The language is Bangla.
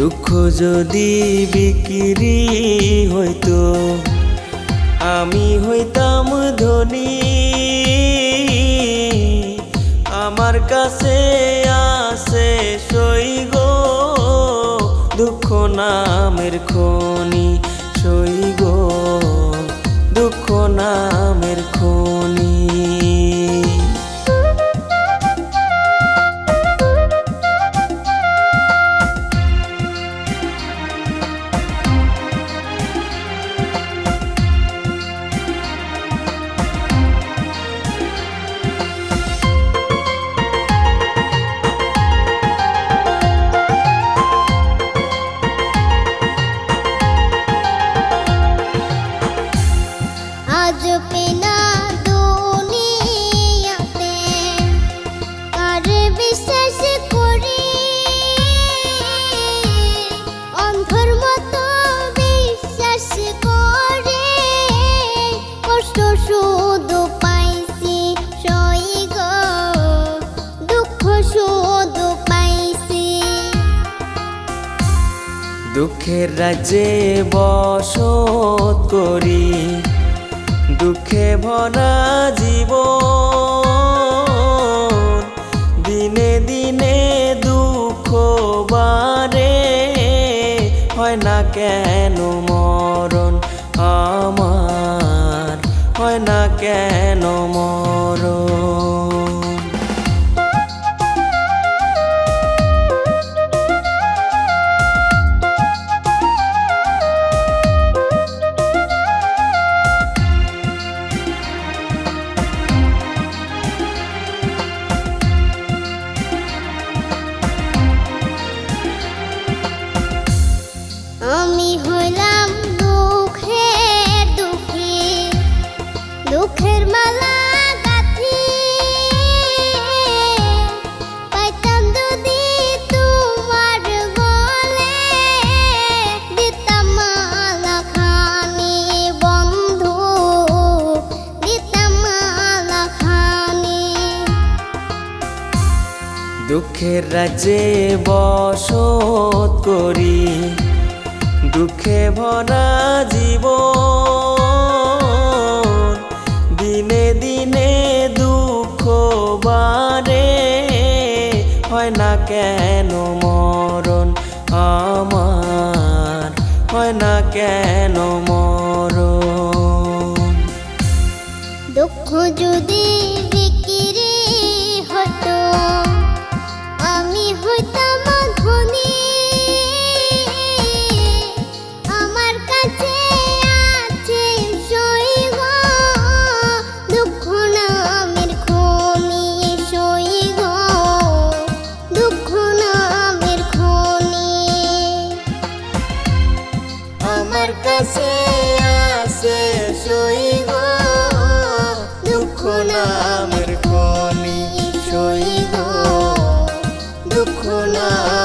দুঃখ যদি বিক্রি হইতো আমি হইতাম ধনী। আমার কাছে আছে সই গো দুঃখ নামের খনি, সই গো দুঃখ নামের খনি। আজ পেনা দুনিয়াতে কারে বিশ্বাস করি, অন্ধর মতো বিশ্বাস করে কষ্ট শুধু পাইছি সই গো দুঃখ শুধু পাইছি। দুঃখের রাজ্যে বসত করি, দুঃখে ভরা জীবন। দিনে দিনে দুঃখ বাড়ে, হয় না কেন মরণ আমার, হয় না কেন মরণ। আমি হইলাম দুঃখের দুঃখী, দুঃখের মালা গাঁথি। পাইতাম যদি তোমার গলে, দিতাম মালা খানি বন্ধু, দিতাম মালা খানি। দুঃখের রাজ্যে বসত করি, দুঃখে ভরা জীবন। দিনে দিনে দুঃখ বাড়ে, হয় না কেন মরণ আমার, হয় না কেন মরণ। দুঃখ যদি বিক্রি হতো আমি হইতাম ধনী। আমার কাছে আছে সই গো দুঃখ নামের খনি, সই গো দুঃখ নামের খনি। আমার কাছে আছে সই গো দুঃখ নামের খনি, সই গো দুঃখ নামের